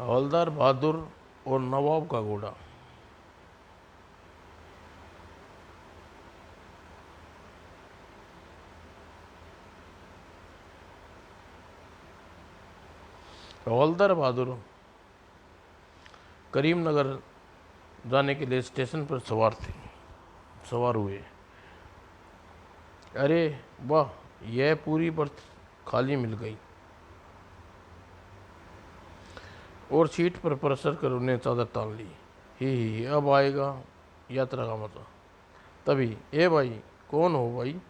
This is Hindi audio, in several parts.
हवलदार बहादुर और नवाब का घोड़ा। हवलदार बहादुर करीमनगर जाने के लिए स्टेशन पर सवार हुए। अरे वाह, यह पूरी बर्थ खाली मिल गई। और सीट पर परसर कर उन्हें चादर टांग ली। ही अब आएगा यात्रा का मजा। तभी, ए भाई, कौन हो भाई?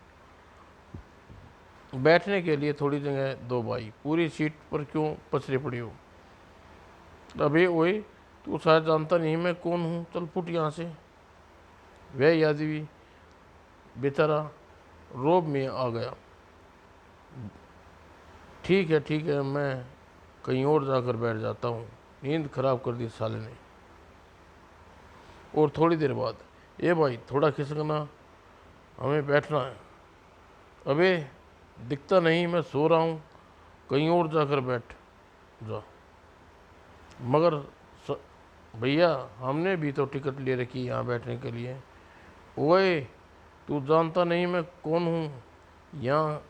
बैठने के लिए थोड़ी जगह दो भाई, पूरी सीट पर क्यों पसरे पड़ी हो? अबे ओए, तू शायद जानता नहीं मैं कौन हूँ, चल फुट यहाँ से। वह यादवी बेचारा रोब में आ गया। ठीक है, मैं कहीं और जाकर बैठ जाता हूँ। नींद खराब कर दी साले ने। और थोड़ी देर बाद, ए भाई थोड़ा खिसकना, हमें बैठना है। अबे दिखता नहीं मैं सो रहा हूँ, कहीं और जाकर बैठ जा। मगर स- भैया, हमने भी तो टिकट ले रखी यहाँ बैठने के लिए। ओए, तू जानता नहीं मैं कौन हूँ? यहाँ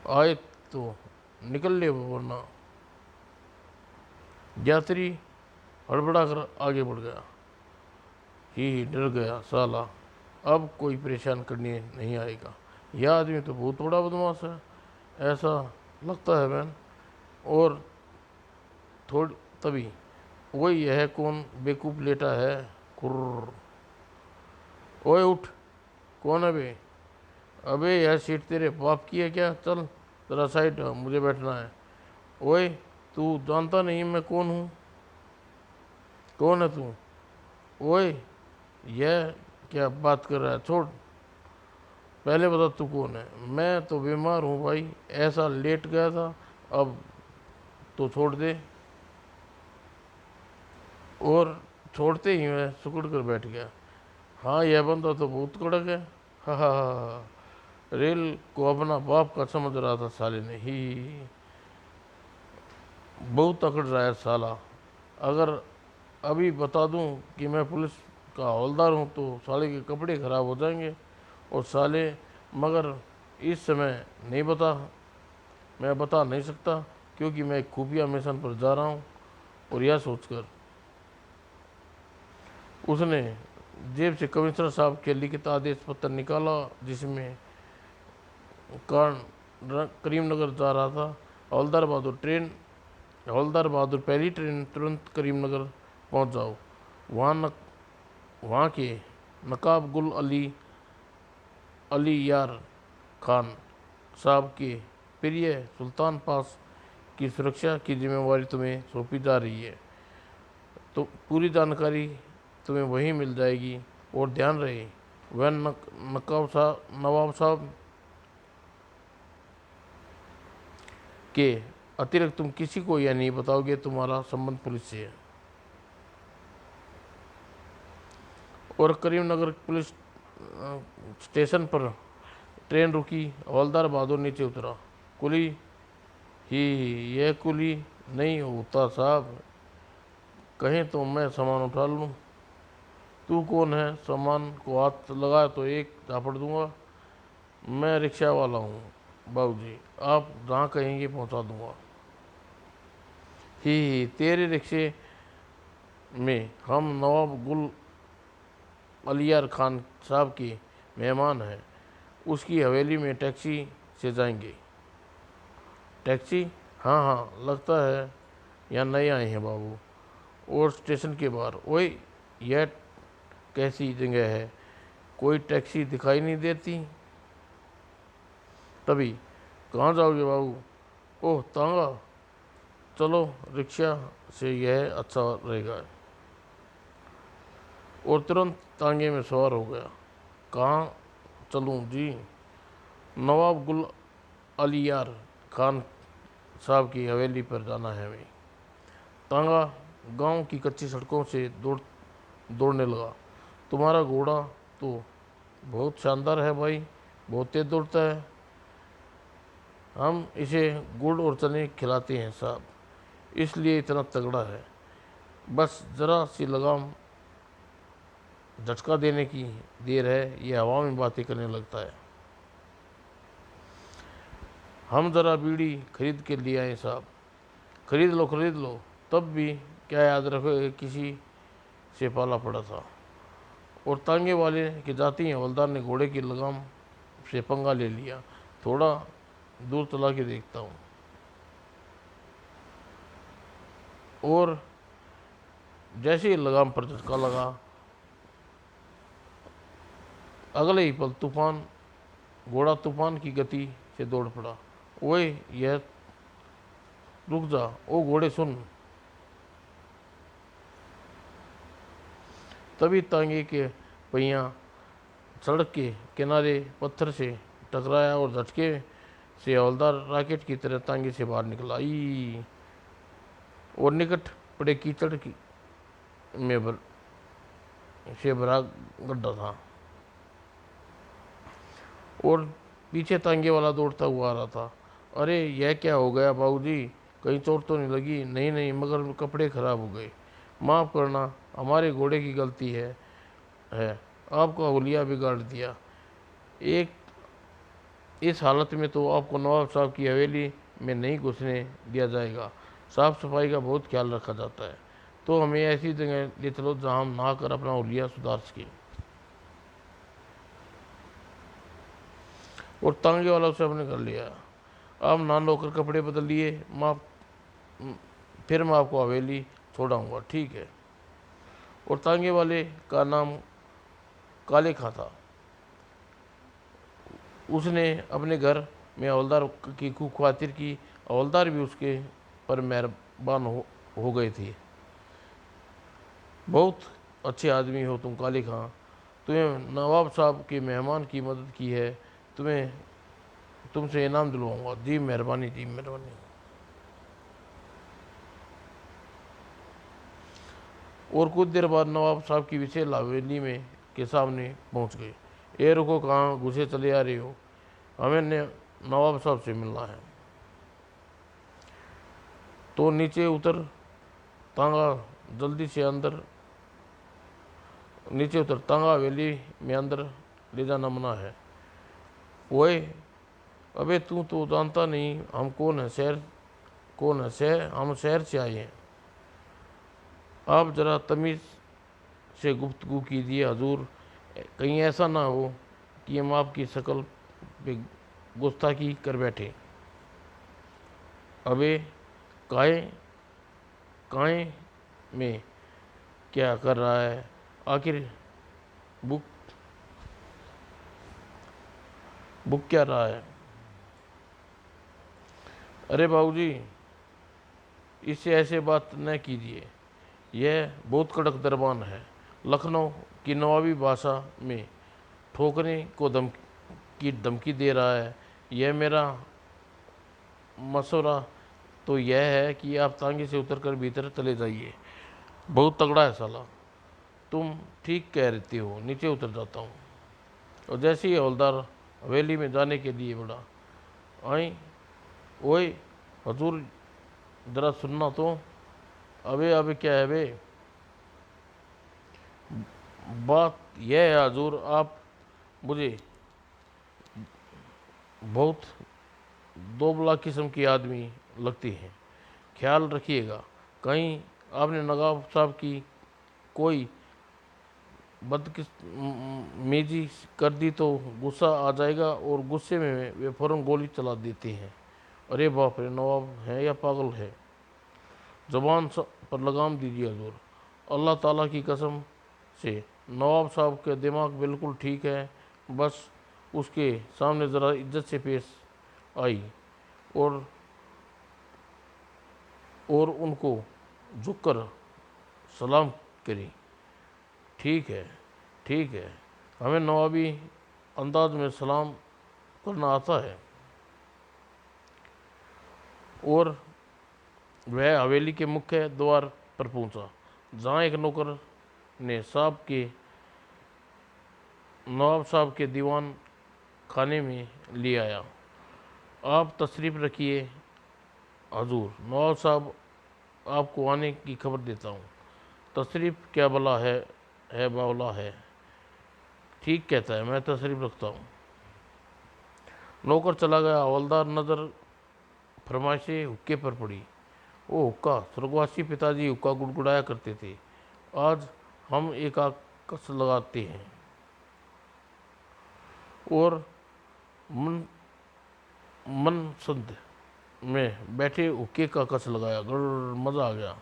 आए तो निकल ले, वरना। यात्री हड़बड़ा कर आगे बढ़ गया। ही डर गया साला, अब कोई परेशान करने नहीं आएगा। यह आदमी तो बहुत बड़ा बदमाश है, ऐसा लगता है बहन। और थोड़ी तभी, वही यह कौन बेवकूफ़ लेटा है? कुर्र। ओए उठ, कौन है बे? अबे यह सीट तेरे बाप की है क्या? चल जरा साइड, मुझे बैठना है। ओए, तू जानता नहीं मैं कौन हूँ? कौन है तू? ओए, यह क्या बात कर रहा है? छोड़, पहले बता तू कौन है। मैं तो बीमार हूँ भाई, ऐसा लेट गया था, अब तो छोड़ दे। और छोड़ते ही मैं सुकड़ कर बैठ गया। हाँ, यह बंदा तो बहुत कड़क है। हा। रेल को अपना बाप का समझ रहा था साले ने ही। बहुत अकड़ रहा है साला। अगर अभी बता दूं कि मैं पुलिस का हवलदार हूं तो साले के कपड़े खराब हो जाएंगे। और साले, मगर इस समय नहीं बता, मैं बता नहीं सकता, क्योंकि मैं एक खुफिया मिशन पर जा रहा हूं। और यह सोचकर उसने जेब से कमिश्नर साहब के लिखित आदेश पत्र निकाला, जिसमें करीमनगर जा रहा था। हवलदार बहादुर पहली ट्रेन तुरंत करीमनगर पहुंच जाओ। वहाँ के नकाब गुल अली यार खान साहब के प्रिय सुल्तान पास की सुरक्षा की जिम्मेवारी तुम्हें सौंपी जा रही है। तो पूरी जानकारी तुम्हें वहीं मिल जाएगी। और ध्यान रहे, वह नवाब साहब के अतिरिक्त तुम किसी को यह नहीं बताओगे तुम्हारा संबंध पुलिस से है। और करीमनगर पुलिस स्टेशन पर ट्रेन रुकी। हवलदार बहादुर नीचे उतरा। कुली ही, यह कुली नहीं होता साहब, कहें तो मैं सामान उठा लूँ। तू कौन है? सामान को हाथ लगा तो एक झापड़ दूंगा। मैं रिक्शा वाला हूँ बाबूजी, आप जहाँ कहेंगे पहुँचा दूंगा। ही, तेरे रिक्शे में हम नवाब गुल अलियार खान साहब के मेहमान हैं, उसकी हवेली में टैक्सी से जाएंगे। टैक्सी? हाँ, लगता है यहाँ नए आए हैं बाबू। और स्टेशन के बाहर, ओए, यह कैसी जगह है, कोई टैक्सी दिखाई नहीं देती। तभी, कहाँ जाओगे बाबू? ओह तांगा, चलो रिक्शा से, यह अच्छा रहेगा। और तुरंत तांगे में सवार हो गया। कहाँ चलूँ जी? नवाब गुल अलियार खान साहब की हवेली पर जाना है हमें। तांगा गांव की कच्ची सड़कों से दौड़ने लगा। तुम्हारा घोड़ा तो बहुत शानदार है भाई, बहुत तेज दौड़ता है। हम इसे गुड़ और चने खिलाते हैं साहब। इसलिए इतना तगड़ा है। बस ज़रा सी लगाम झटका देने की देर है, ये हवा में बातें करने लगता है। हम ज़रा बीड़ी खरीद के लिए आए साहब। खरीद लो खरीद लो। तब भी क्या याद रखो किसी से पाला पड़ा था। और तांगे वाले के जाती हैं हवलदार ने घोड़े की लगाम से पंगा ले लिया। थोड़ा दूर चला के देखता हूँ। और जैसे ही लगाम पर झटका लगा, अगले ही पल घोड़ा तूफान की गति से दौड़ पड़ा। ओए यह रुक जा, ओ घोड़े सुन। तभी तांगे के पहिया सड़क के किनारे पत्थर से टकराया और झटके से हवलदार रॉकेट की तरह तांगे से बाहर निकला। आई और निकट पड़े कीचड़ में से भरा गड्ढा था और पीछे तांगे वाला दौड़ता हुआ आ रहा था। अरे यह क्या हो गया बाबूजी, कहीं चोट तो नहीं लगी? नहीं नहीं, मगर कपड़े खराब हो गए। माफ़ करना, हमारे घोड़े की गलती है आपका हुलिया बिगाड़ दिया। एक इस हालत में तो आपको नवाब साहब की हवेली में नहीं घुसने दिया जाएगा। साफ सफाई का बहुत ख्याल रखा जाता है। तो हमें ऐसी जगह ले चलो जहाँ हम नहा कर अपना हुलिया सुधार सकें। और तांगे वाला उसे अपने कर लिया। आप नहा होकर कपड़े बदल लिए, फिर मैं आपको हवेली छोड़ाऊँगा, ठीक है? और तांगे वाले का नाम काले खां था। उसने अपने घर में हवलदार की खूब खातिर की। हवलदार भी उसके पर मेहरबान हो गए थे। बहुत अच्छे आदमी हो तुम काले खां, तुम्हें नवाब साहब के मेहमान की मदद की है, तुमसे इनाम दिलवाऊंगा। जी मेहरबानी, जी मेहरबानी। और कुछ देर बाद नवाब साहब की विशेष हवेली में के सामने पहुंच गए। ए रुको, कहाँ घुसे चले आ रहे हो? हमें नवाब साहब से मिलना है। तो नीचे उतर तांगा, जल्दी से अंदर नीचे उतर तांगा, हवेली में अंदर ले जाना मना है। ओए अबे तू तो जानता नहीं हम कौन है? हम शहर से आए हैं। आप जरा तमीज़ से गुफ्तगू कीजिए हजूर, कहीं ऐसा ना हो कि हम आपकी शक्ल पे गुस्ताखी कर बैठे। अबे काहे काहे में क्या कर रहा है आखिर? बुक बुक क्या रहा है? अरे बाबूजी, इससे ऐसे बात न कीजिए, यह बहुत कड़क दरबान है। लखनऊ की नवाबी भाषा में ठोकने को धमकी दे रहा है। यह मेरा मशवरा तो यह है कि आप तांगे से उतरकर भीतर चले जाइए। बहुत तगड़ा है साला। तुम ठीक कह रही हो, नीचे उतर जाता हूँ। और जैसे ही हवलदार हवेली में जाने के लिए बढ़ा, आई ओए हजूर ज़रा सुनना तो। अबे अबे क्या है बे? बात यह है हजूर, आप मुझे बहुत दोबला किस्म की आदमी लगती हैं। ख्याल रखिएगा, कहीं आपने नवाब साहब की कोई बदकिस्मती कर दी तो गुस्सा आ जाएगा और गुस्से में वे फ़ौरन गोली चला देते हैं। अरे बाप रे, नवाब है या पागल है? ज़बान पर लगाम दीजिए हजूर, अल्लाह ताला की कसम से नवाब साहब का दिमाग बिल्कुल ठीक है। बस उसके सामने ज़रा इज्जत से पेश आई और उनको झुककर सलाम करी। ठीक है ठीक है, हमें नवाबी अंदाज में सलाम करना आता है। और वह हवेली के मुख्य द्वार पर पहुंचा, जहां एक नौकर ने नवाब साहब के दीवान खाने में ले आया। आप तशरीफ़ रखिए हजूर, नवाब साहब आपको आने की खबर देता हूँ। तशरीफ़ क्या भला है बावला है। ठीक कहता है, मैं तशरीफ़ रखता हूँ। नौकर चला गया। हवलदार नज़र फरमाइशें हुक्के पर पड़ी। वो हुक्का, स्वर्गवासी पिताजी हुक्का गुड़गुड़ाया करते थे। आज हम एक आकस लगाते हैं और मन मनसद में बैठे हुक्के का कस लगाया। गड़, मज़ा आ गया।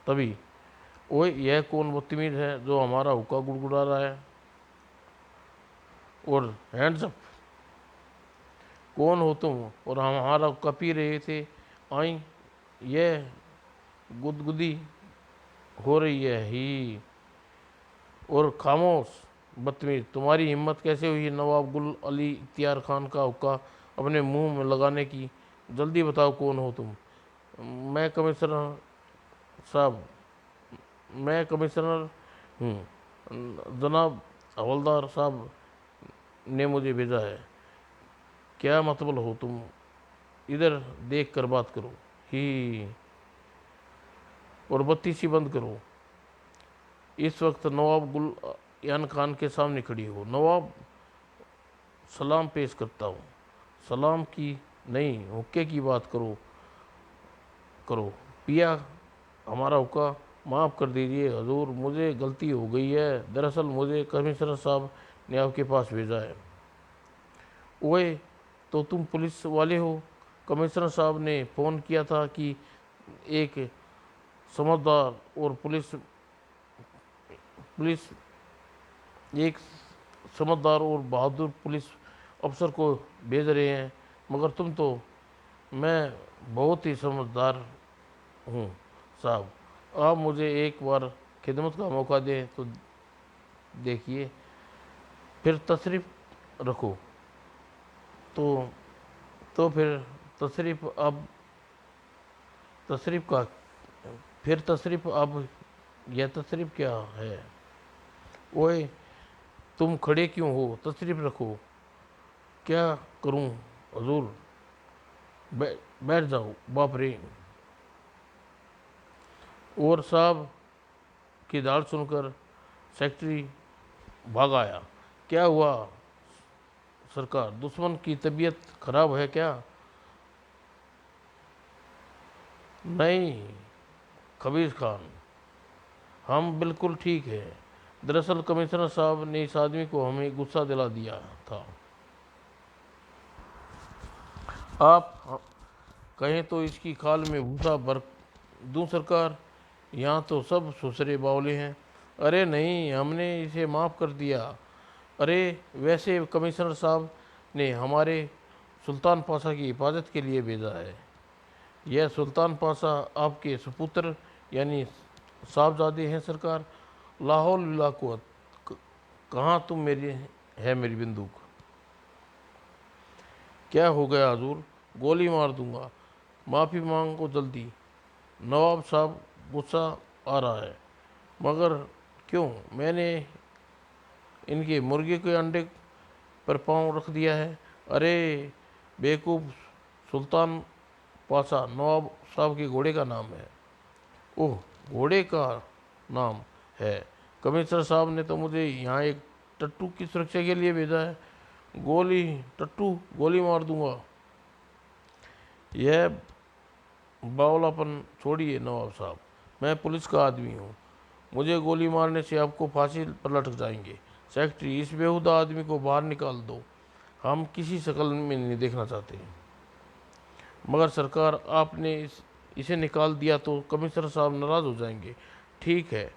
तभी, ओए यह कौन बदतमीज है जो हमारा हुक्का गुड़गुड़ा रहा है? और हैंड्स अप, कौन हो तुम? और हम हमारा हुक्का पी रहे थे। आई यह गुदगुदी हो रही है ही। और खामोश बदतमीज, तुम्हारी हिम्मत कैसे हुई नवाब गुल अली इख्तियार खान का हुक्का अपने मुंह में लगाने की? जल्दी बताओ कौन हो तुम? मैं कमिश्नर साहब, मैं कमिश्नर हूँ। जनाब हवलदार साहब ने मुझे भेजा है। क्या मतलब हो तुम? इधर देख कर बात करो ही। और बत्ती सी बंद करो। इस वक्त नवाब गुल यान खान के सामने खड़ी हो। नवाब, सलाम पेश करता हूँ। सलाम की नहीं, हुक्के की बात करो करो। पिया हमारा हुक्का? माफ़ कर दीजिए हजूर, मुझे गलती हो गई है। दरअसल मुझे कमिश्नर साहब ने आपके पास भेजा है। ओए, तो तुम पुलिस वाले हो? कमिश्नर साहब ने फ़ोन किया था कि एक समझदार और पुलिस पुलिस एक समझदार और बहादुर पुलिस अफसर को भेज रहे हैं। मगर तुम तो, मैं बहुत ही समझदार हूँ साहब। आप मुझे एक बार खिदमत का मौका दें तो देखिए, फिर तशरीफ़ रखो। तो फिर तशरीफ़ अब तशरीफ़ का फिर तशरीफ़ अब यह तशरीफ़ क्या है? ओए, तुम खड़े क्यों हो? तशरीफ़ रखो। क्या करूं हजूर? बैठ जाओ। बाप रे! और साहब की दाल सुनकर सेक्रेटरी भाग आया। क्या हुआ सरकार? दुश्मन की तबीयत खराब है क्या? नहीं खबीज खान, हम बिल्कुल ठीक है। दरअसल कमिश्नर साहब ने इस आदमी को हमें गुस्सा दिला दिया था। आप कहें तो इसकी खाल में भूसा भर दूं सरकार? यहाँ तो सब ससुरे बावले हैं। अरे नहीं, हमने इसे माफ़ कर दिया। अरे वैसे कमिश्नर साहब ने हमारे सुल्तान पाशा की हिफाजत के लिए भेजा है। यह सुल्तान पाशा आपके सुपुत्र यानी साहबजादे हैं सरकार। लाहौल विलाकुत, कहाँ तुम मेरी है मेरी बंदूक? क्या हो गया हजूर? गोली मार दूंगा। माफ़ी मांगो जल्दी। नवाब साहब, गुस्सा आ रहा है। मगर क्यों? मैंने इनके मुर्गे के अंडे पर पाँव रख दिया है। अरे बेवकूफ़, सुल्तान पाशा नवाब साहब के घोड़े का नाम है। ओह, घोड़े का नाम है? कमिश्नर साहब ने तो मुझे यहाँ एक टट्टू की सुरक्षा के लिए भेजा है। गोली, टट्टू गोली मार दूंगा। यह बावलापन छोड़िए नवाब साहब, मैं पुलिस का आदमी हूँ। मुझे गोली मारने से आपको फांसी पर लटक जाएंगे। सेक्रेटरी, इस बेहुदा आदमी को बाहर निकाल दो। हम किसी शक्ल में नहीं देखना चाहते। मगर सरकार, आपने इसे निकाल दिया तो कमिश्नर साहब नाराज़ हो जाएंगे। ठीक है,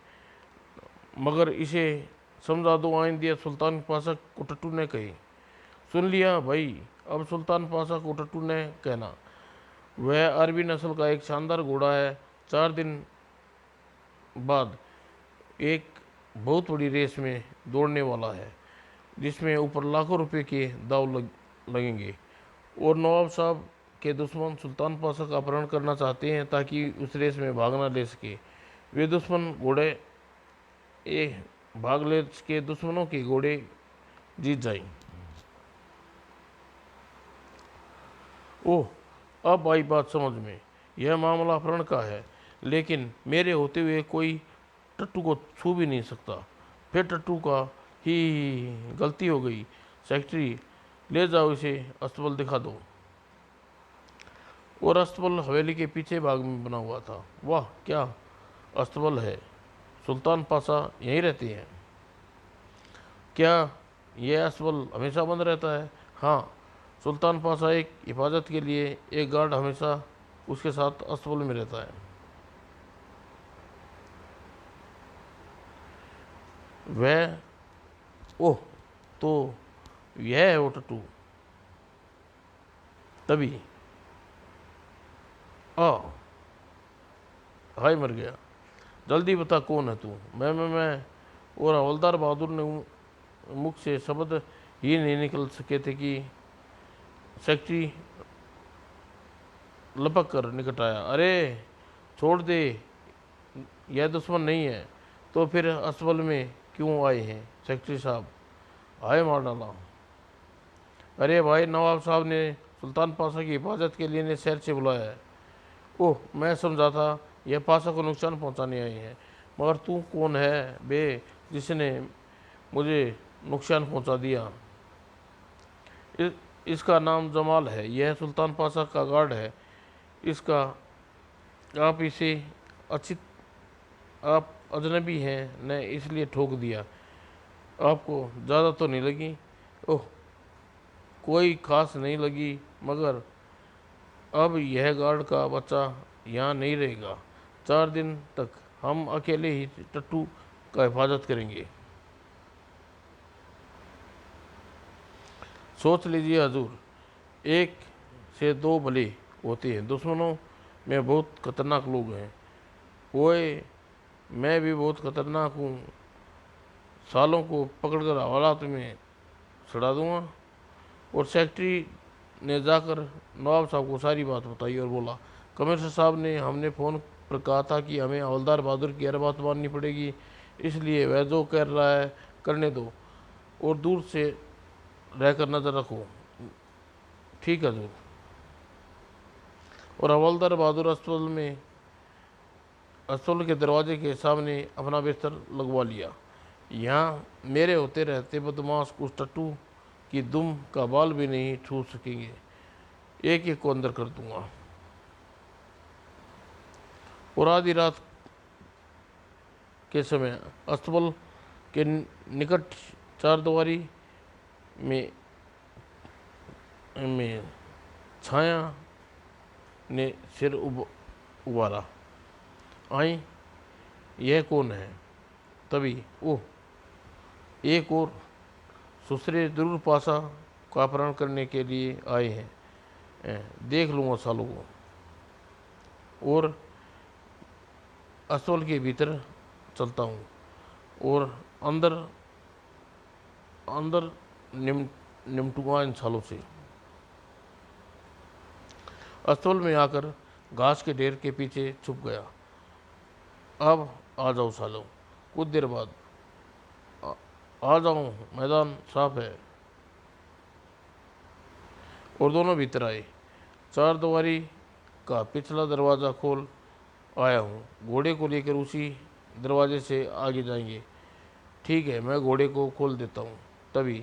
मगर इसे समझा दो आइंदा सुल्तान पाशा को टट्टू ने कही। सुन लिया भाई, अब सुल्तान पाशा को टट्टू ने कहना। वह अरबी नस्ल का एक शानदार घोड़ा है। 4 दिन बाद एक बहुत बड़ी रेस में दौड़ने वाला है, जिसमें ऊपर लाखों रुपए के दाव लगेंगे। और नवाब साहब के दुश्मन सुल्तान पाशा का अपहरण करना चाहते हैं ताकि उस रेस में भाग ना ले सके। वे दुश्मन घोड़े ए भाग ले सके, दुश्मनों के घोड़े जीत जाएं। ओह, अब आई बात समझ में। यह मामला अपहरण का है। लेकिन मेरे होते हुए कोई टट्टू को छू भी नहीं सकता। फिर टट्टू का ही गलती हो गई। सेक्रेटरी, ले जाओ इसे, अस्तबल दिखा दो। और अस्तबल हवेली के पीछे भाग में बना हुआ था। वाह, क्या अस्तबल है! सुल्तान पाशा यहीं रहते हैं? क्या यह अस्तबल हमेशा बंद रहता है? हाँ, सुल्तान पाशा एक हिफाजत के लिए एक गार्ड हमेशा उसके साथ अस्तबल में रहता है। वह, ओह, तो यह है वो टट्टू। तभी आ हाय, मर गया। जल्दी बता, कौन है तू? मैं। और हवलदार बहादुर ने मुख से शब्द ही नहीं निकल सके थे कि सेक्रेटरी लपक कर निकट आया। अरे छोड़ दे, यह दुश्मन नहीं है। तो फिर अस्तबल में क्यों आए हैं सेक्रेटरी साहब? हाय मार डाला। अरे भाई, नवाब साहब ने सुल्तान पाशा की हिफाजत के लिए ने शहर से बुलाया है। ओह, मैं समझा था यह पाशा को नुकसान पहुंचाने आए हैं। मगर तू कौन है बे, जिसने मुझे नुकसान पहुंचा दिया? इसका नाम जमाल है। यह सुल्तान पाशा का गार्ड है। इसका आप इसे अच्छी आप अजनबी हैं ने इसलिए ठोक दिया। आपको ज़्यादा तो नहीं लगी? ओह, कोई खास नहीं लगी, मगर अब यह गार्ड का बच्चा यहाँ नहीं रहेगा। 4 दिन तक हम अकेले ही टट्टू का हिफाजत करेंगे। सोच लीजिए हजूर, एक से दो भले होते हैं। दुश्मनों में बहुत खतरनाक लोग हैं। ओए, मैं भी बहुत खतरनाक हूँ। सालों को पकड़कर हवालात में सड़ा दूंगा। और सेक्रेटरी ने जाकर नवाब साहब को सारी बात बताई और बोला, कमिश्नर साहब ने हमने फ़ोन पर कहा था कि हमें हवलदार बहादुर की हर बात माननी पड़ेगी, इसलिए वह जो कर रहा है करने दो और दूर से रहकर नज़र रखो। ठीक है हजूर। और हवलदार बहादुर अस्तबल के दरवाजे के सामने अपना बिस्तर लगवा लिया। यहाँ मेरे होते रहते बदमाश उस टट्टू की दुम का बाल भी नहीं छू सकेंगे। एक एक को अंदर कर दूंगा। और आधी रात के समय अस्तबल के निकट चारदीवारी में छाया ने सिर उबारा। आई, यह कौन है? तभी ओह, एक और सुसरे जरूर पाशा का अपहरण करने के लिए आए हैं। देख लूँगा सालों को। और अस्तबल के भीतर चलता हूँ और अंदर अंदर निमटूंगा इन सालों से। अस्तबल में आकर घास के ढेर के पीछे छुप गया। अब आ जाओ सालों। कुछ देर बाद आ जाऊं, मैदान साफ है। और दोनों भीतर आए। चारदीवारी का पिछला दरवाज़ा खोल आया हूँ। घोड़े को लेकर उसी दरवाजे से आगे जाएंगे। ठीक है, मैं घोड़े को खोल देता हूँ। तभी,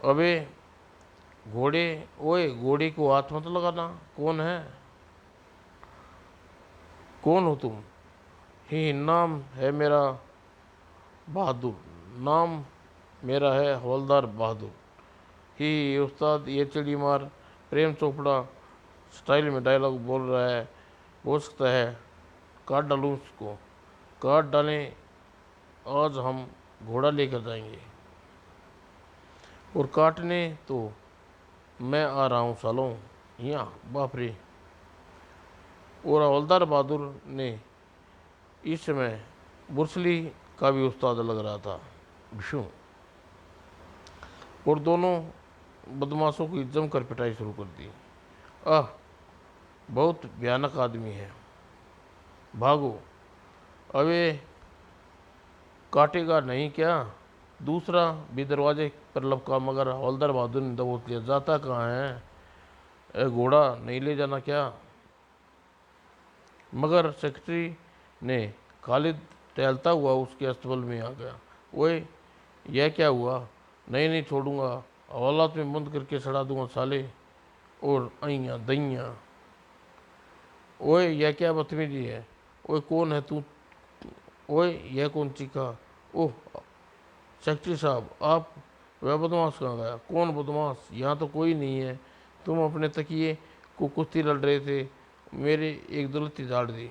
अबे घोड़े, ओए घोड़े को हाथ मत लगाना। कौन है? कौन हो तुम? ही, नाम है मेरा बहादुर। नाम मेरा है हवलदार बहादुर। ही उस्ताद, ये चिड़ी मार प्रेम चोपड़ा स्टाइल में डायलॉग बोल रहा है। हो सकता है काट डालूं उसको। काट डालें, आज हम घोड़ा लेकर जाएंगे। और काटने तो मैं आ रहा हूँ सालों, यहाँ। बाप रे! और हवलदार बहादुर ने इस समय बुरसली का भी उस्ताद लग रहा था। विशु। और दोनों बदमाशों की जमकर पिटाई शुरू कर दी। आह, बहुत भयानक आदमी है। भागो, अबे काटेगा नहीं क्या? दूसरा भी दरवाजे पर लपका, मगर हवलदार बहादुर ने दबोच लिया। जाता कहाँ है? घोड़ा नहीं ले जाना क्या? मगर सेक्रेटरी ने खालिद टहलता हुआ उसके अस्तबल में आ गया। ओए, यह क्या हुआ? नहीं नहीं छोड़ूंगा, हवालात में बंद करके सड़ा दूंगा साले। और अइयाँ दैयाँ। ओए, यह क्या बदतमीजी है? ओए, कौन है तू? ओए, यह कौन चीखा? ओह सेक्रेटरी साहब, आप? वह बदमाश कहाँ गया? कौन बदमाश? यहाँ तो कोई नहीं है। तुम अपने तकिए को कुश्ती लड़ रहे थे, मेरे एक दुलत्ती झाड़ दी।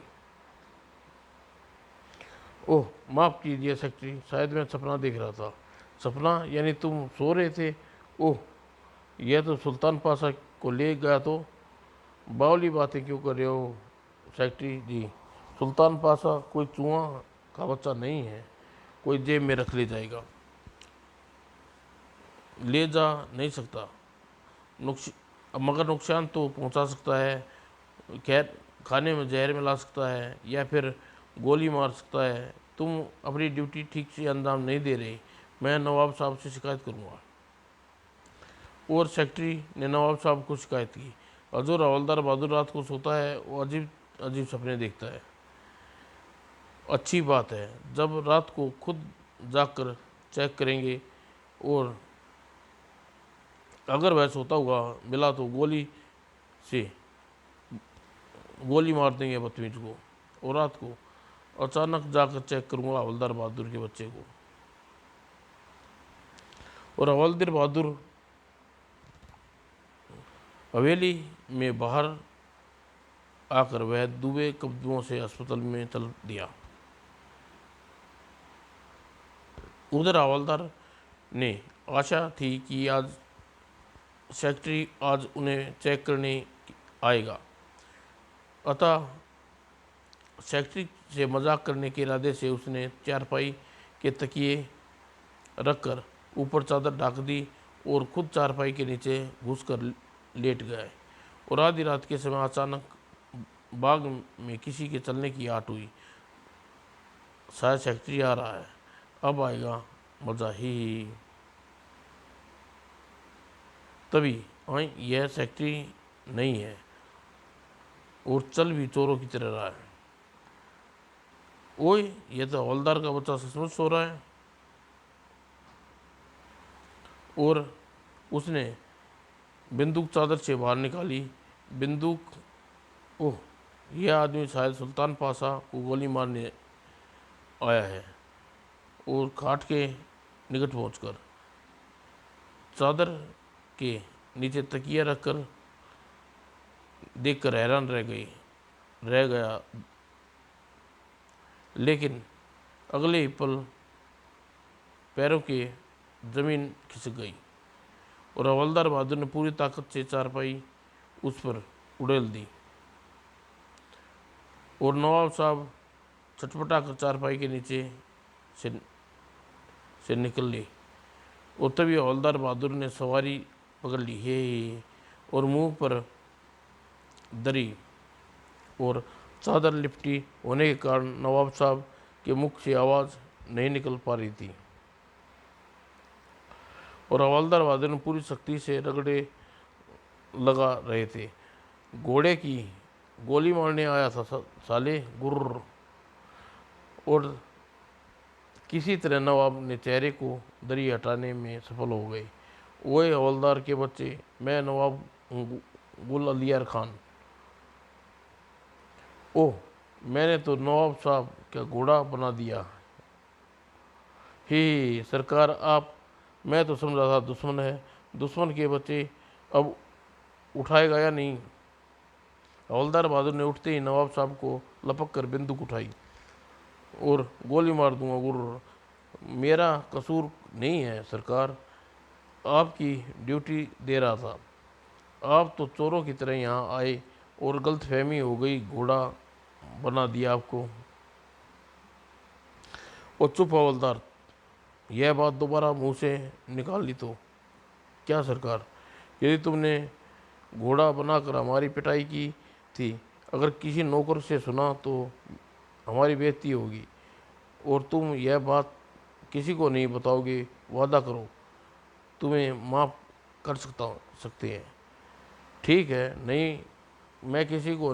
ओह माफ़ कीजिए सेक्रेटरी, शायद मैं सपना देख रहा था। सपना? यानी तुम सो रहे थे? ओह, यह तो सुल्तान पाशा को ले गया। तो बावली बातें क्यों कर रहे हो सेक्रेटरी जी? सुल्तान पाशा कोई चूहा का बच्चा नहीं है, कोई जेब में रख ले जाएगा। ले जा नहीं सकता, नुक्स मगर नुकसान तो पहुंचा सकता है। खैर, खाने में जहर मिला सकता है या फिर गोली मार सकता है। तुम अपनी ड्यूटी ठीक से अंजाम नहीं दे रहे, मैं नवाब साहब से शिकायत करूंगा। और सेक्रेटरी ने नवाब साहब को शिकायत की। हजूर, हवलदार बहादुर रात को सोता है, वो अजीब अजीब सपने देखता है। अच्छी बात है, जब रात को खुद जाकर चेक करेंगे, और अगर वह सोता हुआ मिला तो से गोली मार देंगे बदतमीज को। और रात को अचानक जाकर चेक करूंगा हवलदार बहादुर के बच्चे को। और हवलदार बहादुर हवेली में बाहर आकर वह दुबे कब्जों से अस्पताल में चल दिया। उधर हवलदार ने आशा थी कि आज सेक्रेटरी आज उन्हें चेक करने आएगा, अतः सेक्रेटरी से मजाक करने के इरादे से उसने चारपाई के तकिए रखकर ऊपर चादर ढक दी और खुद चारपाई के नीचे घुसकर लेट गए। और आधी रात के समय अचानक बाग में किसी के चलने की आट हुई। शायद सेक्रेटरी आ रहा है, अब आएगा मजा ही। तभी आई, यह सेक्रेटरी नहीं है और चल भी चोरों की तरह रहा है। ओए, यह तो हवलदार का बच्चा सचमुच सो रहा है। और उसने बंदूक चादर से बाहर निकाली। बंदूक। ओह, यह आदमी शायद सुल्तान पाशा को गोली मारने आया है। और खाट के निकट पहुंचकर चादर के नीचे तकिया रखकर देखकर हैरान रह गया। लेकिन अगले ही पल पैरों के जमीन खिसक गई और हवलदार बहादुर ने पूरी ताकत से चारपाई उस पर उड़ेल दी। और नवाब साहब चटपटा कर चारपाई के नीचे से, से निकल ली। और तभी हवलदार बहादुर ने सवारी पकड़ ली हे और मुंह पर दरी और चादर लिपटी होने के कारण नवाब साहब के मुख से आवाज़ नहीं निकल पा रही थी। और हवलदार बहादुर ने पूरी सख्ती से रगड़े लगा रहे थे। घोड़े की गोली मारने आया था साले, गुर्र। और किसी तरह नवाब ने चेहरे को दरी हटाने में सफल हो गए। ओए हवलदार के बच्चे, मैं नवाब हूँ, गुल अलियार खान। ओह, मैंने तो नवाब साहब का घोड़ा बना दिया। ही सरकार, आप? मैं तो समझा था दुश्मन है। दुश्मन के बच्चे, अब उठाएगा या नहीं? हवलदार बहादुर ने उठते ही नवाब साहब को लपक कर बंदूक उठाई और गोली मार दूंगा गुर्र। मेरा कसूर नहीं है सरकार, आपकी ड्यूटी दे रहा था। आप तो चोरों की तरह यहाँ आए और गलतफहमी हो गई, घोड़ा बना दिया आपको। और चुप हवलदार, यह बात दोबारा मुंह से निकाल ली तो? क्या सरकार, यदि तुमने घोड़ा बनाकर हमारी पिटाई की थी, अगर किसी नौकर से सुना तो हमारी बेइज्जती होगी। और तुम यह बात किसी को नहीं बताओगे, वादा करो। तुम्हें माफ़ सकते हैं? ठीक है, नहीं, मैं किसी को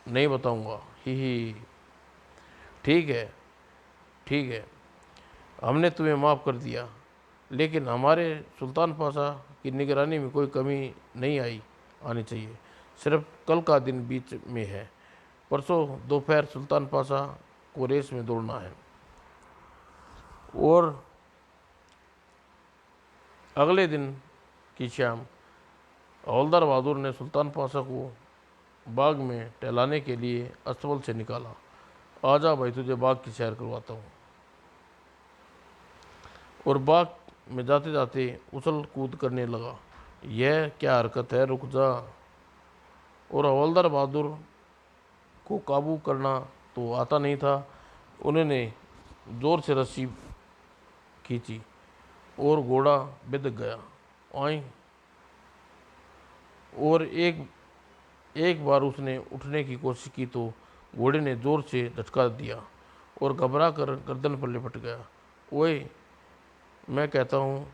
नहीं बताऊंगा। ही। ठीक है, ठीक है, हमने तुम्हें माफ़ कर दिया, लेकिन हमारे सुल्तान पाशा की निगरानी में कोई कमी नहीं आनी चाहिए। सिर्फ कल का दिन बीच में है। परसों दोपहर सुल्तान पाशा को रेस में दौड़ना है। और अगले दिन की शाम हवलदार बहादुर ने सुल्तान पाशा को बाग में टहलाने के लिए अस्तबल से निकाला। आजा भाई, तुझे बाग की सैर करवाता हूँ। और बाग में जाते जाते उछल कूद करने लगा। यह क्या हरकत है, रुक जा। और हवलदार बहादुर को काबू करना तो आता नहीं था। उन्होंने जोर से रस्सी खींची और घोड़ा बिदक गया। आई। और एक बार उसने उठने की कोशिश की तो घोड़े ने जोर से झटका दिया और घबरा कर गर्दन पर लिपट गया। ओए, मैं कहता हूँ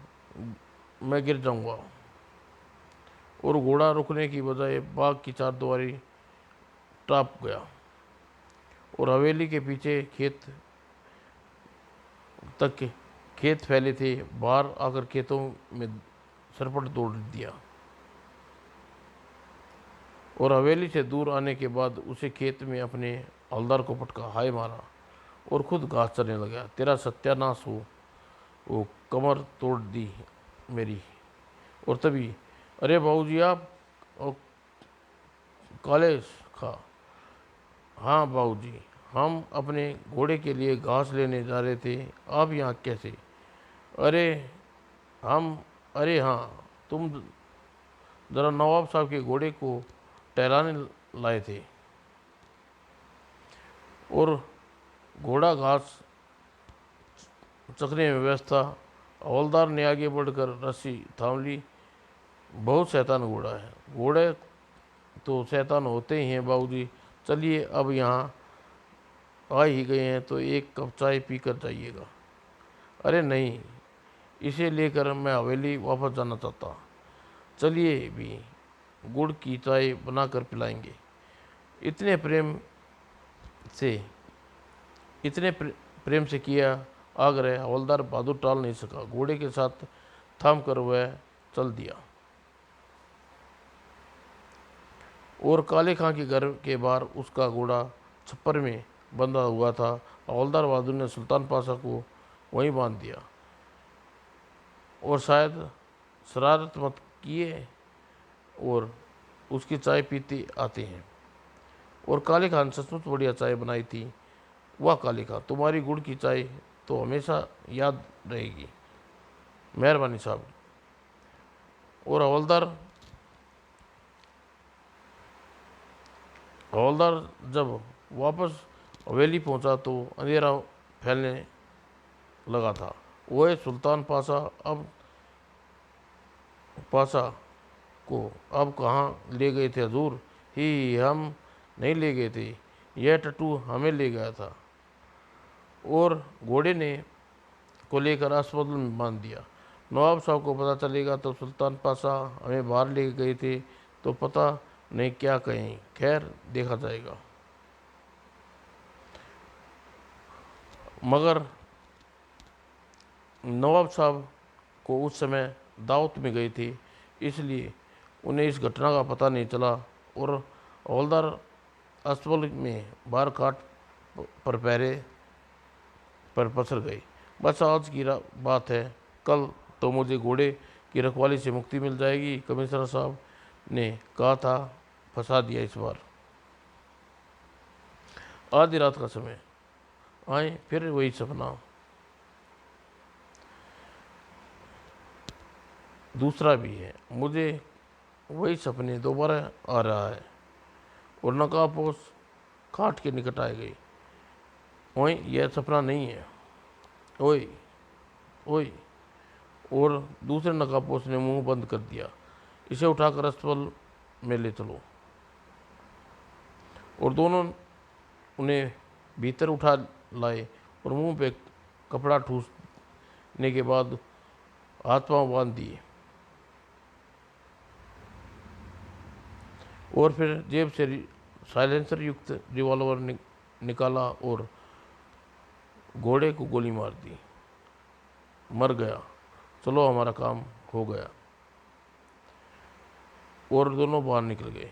मैं गिर जाऊंगा। और घोड़ा रुकने की बजाय बाग की चारदीवारी टाप गया। और हवेली के पीछे तक खेत फैले थे। बाहर आकर खेतों में सरपट तोड़ दिया। और हवेली से दूर आने के बाद उसे खेत में अपने हवलदार को पटका, हाय मारा और खुद घास चरने लगा। तेरा सत्यानाश हो, वो कमर तोड़ दी मेरी। और तभी, अरे बाबूजी आप, और काले खा। हाँ बाबूजी, हम अपने घोड़े के लिए घास लेने जा रहे थे, आप यहाँ कैसे? अरे हम अरे हाँ, तुम ज़रा नवाब साहब के घोड़े को टहलाने लाए थे। और घोड़ा घास चखने में व्यस्त था। हवलदार ने आगे बढ़कर रस्सी थाम ली। बहुत शैतान घोड़ा है। घोड़े तो शैतान होते ही हैं बाबूजी। चलिए, अब यहाँ आ ही गए हैं तो एक कप चाय पी कर जाइएगा। अरे नहीं, इसे लेकर मैं हवेली वापस जाना चाहता। चलिए भी, गुड़ की चाय बनाकर पिलाएंगे। इतने प्रेम से इतने प्रेम से किया आग्रह हवलदार बहादुर टाल नहीं सका। घोड़े के साथ थाम कर वह चल दिया। और काले खां के घर के बाहर उसका घोड़ा छप्पर में बंधा हुआ था। हवलदार बहादुर ने सुल्तान पाशा को वहीं बांध दिया और शायद शरारत मत किए और उसकी चाय पीते आते हैं। और काले खान सचमुच बढ़िया चाय बनाई थी। वाह काले खां, तुम्हारी गुड़ की चाय तो हमेशा याद रहेगी। मेहरबानी साहब। और हवलदार जब वापस हवेली पहुंचा तो अंधेरा फैलने लगा था। वह सुल्तान पाशा को अब कहाँ ले गए थे हजूर? ही, हम नहीं ले गए थे, यह टट्टू हमें ले गया था। और घोड़े ने को लेकर अस्पताल में बांध दिया। नवाब साहब को पता चलेगा तो सुल्तान पाशा हमें बाहर ले गए थे तो पता नहीं क्या कहें। खैर, देखा जाएगा। मगर नवाब साहब को उस समय दावत में गए थे, इसलिए उन्हें इस घटना का पता नहीं चला। और हवलदार अस्पताल में बाहर खाट पर पहरे पर पसर गए। बस आज की बात है, कल तो मुझे घोड़े की रखवाली से मुक्ति मिल जाएगी। कमिश्नर साहब ने कहा था, फंसा दिया इस बार। आधी रात का समय, आए फिर वही सपना। दूसरा भी है, मुझे वही सपने दोबारा आ रहा है। और नकाबपोश खाट के निकट आ गई। ओए, यह सपना नहीं है। ओए, ओए। और दूसरे नकाबपोश ने मुंह बंद कर दिया। इसे उठाकर अस्पताल में ले चलो। और दोनों उन्हें भीतर उठा लाए और मुंह पे कपड़ा ठूसने के बाद हाथ पांव बांध दिए। और फिर जेब से साइलेंसर युक्त रिवॉल्वर निकाला और घोड़े को गोली मार दी। मर गया, चलो हमारा काम हो गया। और दोनों बाहर निकल गए।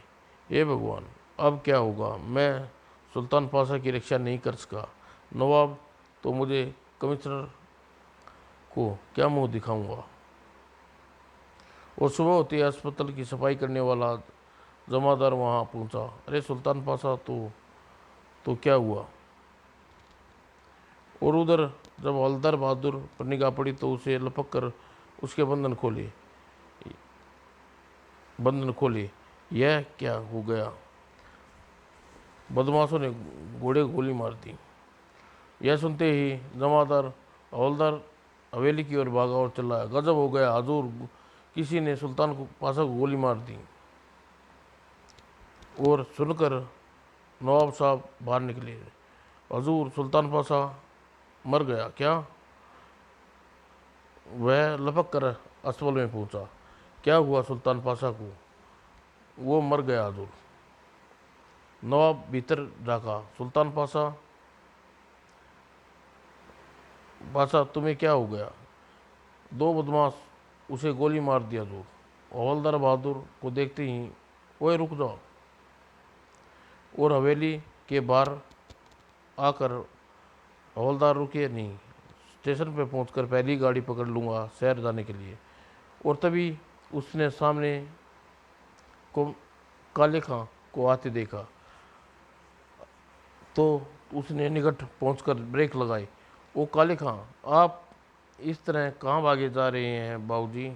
हे भगवान, अब क्या होगा? मैं सुल्तान पाशा की रक्षा नहीं कर सका। नवाब तो मुझे कमिश्नर को क्या मुंह दिखाऊंगा। और सुबह होती है अस्पताल की सफाई करने वाला जमादार वहां पहुंचा। अरे सुल्तान पाशा, तो क्या हुआ? और उधर जब हवलदार बहादुर पर निगाह पड़ी तो उसे लपक कर उसके बंधन खोले। यह क्या हो गया? बदमाशों ने घोड़े को गोली मार दी। यह सुनते ही जमादार हवलदार हवेली की ओर भागा और चिल्लाया, गजब हो गया हजूर, किसी ने सुल्तान को पाशा को गोली मार दी। और सुनकर नवाब साहब बाहर निकले। हजूर, सुल्तान पाशा मर गया क्या? वह लपक कर अस्पताल में पहुंचा। क्या हुआ सुल्तान पाशा को? वो मर गया हजूर। नवाब भीतर झांका। सुल्तान पाशा, तुम्हें क्या हो गया? दो बदमाश उसे गोली मार दिया हजूर। हवलदार बहादुर को देखते ही, ओए रुक जाओ। और हवेली के बाहर आकर हवलदार रुके नहीं। स्टेशन पर पहुंचकर पहली गाड़ी पकड़ लूँगा शहर जाने के लिए। और तभी उसने सामने को काले खां को आते देखा तो उसने निकट पहुंचकर ब्रेक लगाई। ओ काले खां, आप इस तरह कहाँ भागे जा रहे हैं? बाबूजी,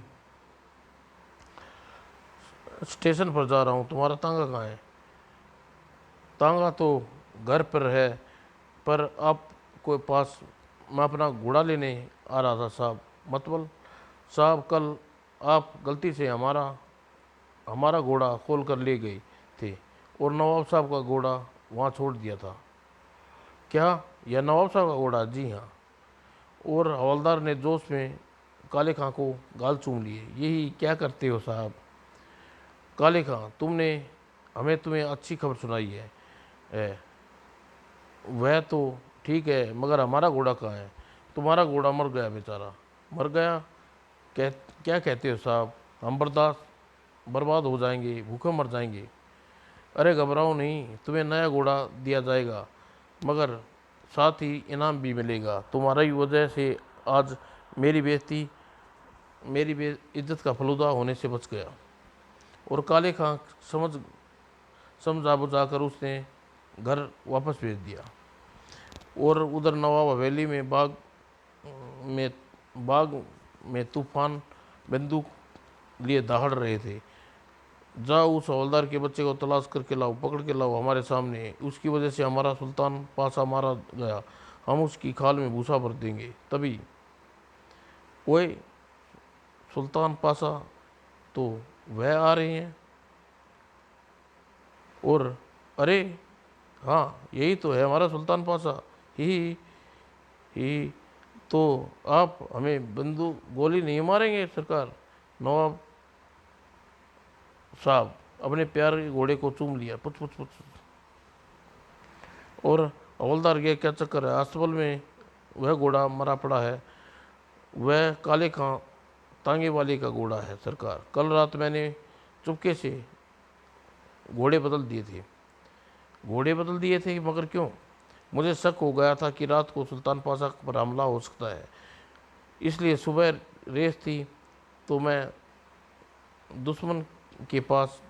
स्टेशन पर जा रहा हूँ। तुम्हारा तांगा कहाँ है? तांगा तो घर पर है, पर आप कोई पास मैं अपना घोड़ा लेने आ रहा था साहब। मतलब साहब, कल आप गलती से हमारा घोड़ा खोल कर ले गए थे और नवाब साहब का घोड़ा वहाँ छोड़ दिया था। क्या? यह नवाब साहब का घोड़ा? जी हाँ। और हवलदार ने जोश में काले खां को गाल चूम लिए। यही क्या करते हो साहब? काले खां, हमें तुम्हें अच्छी खबर सुनाई है। वह तो ठीक है, मगर हमारा घोड़ा कहाँ है? तुम्हारा घोड़ा मर गया बेचारा। मर गया? क्या कहते हो साहब? हम बर्बाद हो जाएंगे, भूखे मर जाएंगे। अरे घबराओ नहीं, तुम्हें नया घोड़ा दिया जाएगा, मगर साथ ही इनाम भी मिलेगा। तुम्हारी वजह से आज मेरी इज्जत का फलूदा होने से बच गया। और काले खां समझा बुझाकर उसने घर वापस भेज दिया। और उधर नवाब हवेली में में बाग में तूफान बंदूक लिए दहाड़ रहे थे। जाओ उस हवलदार के बच्चे को तलाश करके लाओ, पकड़ के लाओ हमारे सामने। उसकी वजह से हमारा सुल्तान पाशा मारा गया, हम उसकी खाल में भूसा भर देंगे। तभी ओए, सुल्तान पाशा तो वह आ रहे हैं। और अरे हाँ, यही तो है हमारा सुल्तान पाशा। ही तो आप हमें बंदूक गोली नहीं मारेंगे सरकार? नवाब साहब अपने प्यार के घोड़े को चूम लिया। पुछ पुछ पुछ। और हवलदार गया, क्या चक्कर है? अस्पताल में वह घोड़ा मरा पड़ा है। वह काले खां तांगे वाले का घोड़ा है सरकार। कल रात मैंने चुपके से घोड़े बदल दिए थे, मगर क्यों? मुझे शक हो गया था कि रात को सुल्तान पाशा पर हमला हो सकता है, इसलिए सुबह रेस थी तो मैं दुश्मन के पास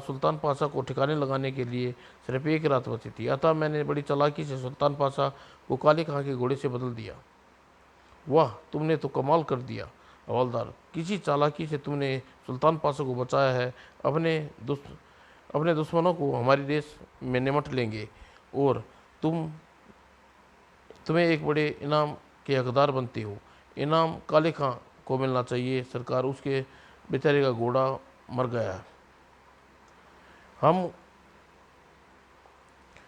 सुल्तान पाशा को ठिकाने लगाने के लिए सिर्फ एक रात बची थी। अतः मैंने बड़ी चालाकी से सुल्तान पाशा को काले खां के घोड़े से बदल दिया। वाह, तुमने तो कमाल कर दिया हवलदार, किसी चालाकी से तुमने सुल्तान पाशा को बचाया है। अपने दुश्मनों को हमारी रेस में निमट लेंगे और तुम्हें एक बड़े इनाम के हकदार बनते हो। इनाम काले खां को मिलना चाहिए सरकार, उसके बेचारे का घोड़ा मर गया है।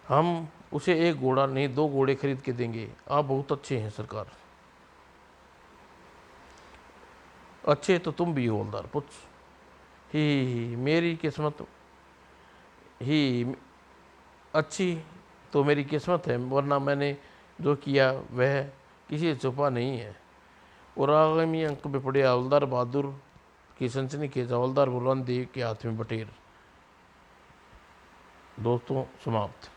हम उसे एक घोड़ा नहीं 2 घोड़े खरीद के देंगे। आप बहुत अच्छे हैं सरकार। अच्छे तो तुम भी हो हवलदार। पुछ। ही मेरी किस्मत ही अच्छी तो मेरी किस्मत है, वरना मैंने जो किया वह किसी से छुपा नहीं है। और आगामी अंक में पड़े हवलदार बहादुर की सनसनी के हवलदार बुरहान देव के हाथ में बटेर। दोस्तों, समाप्त।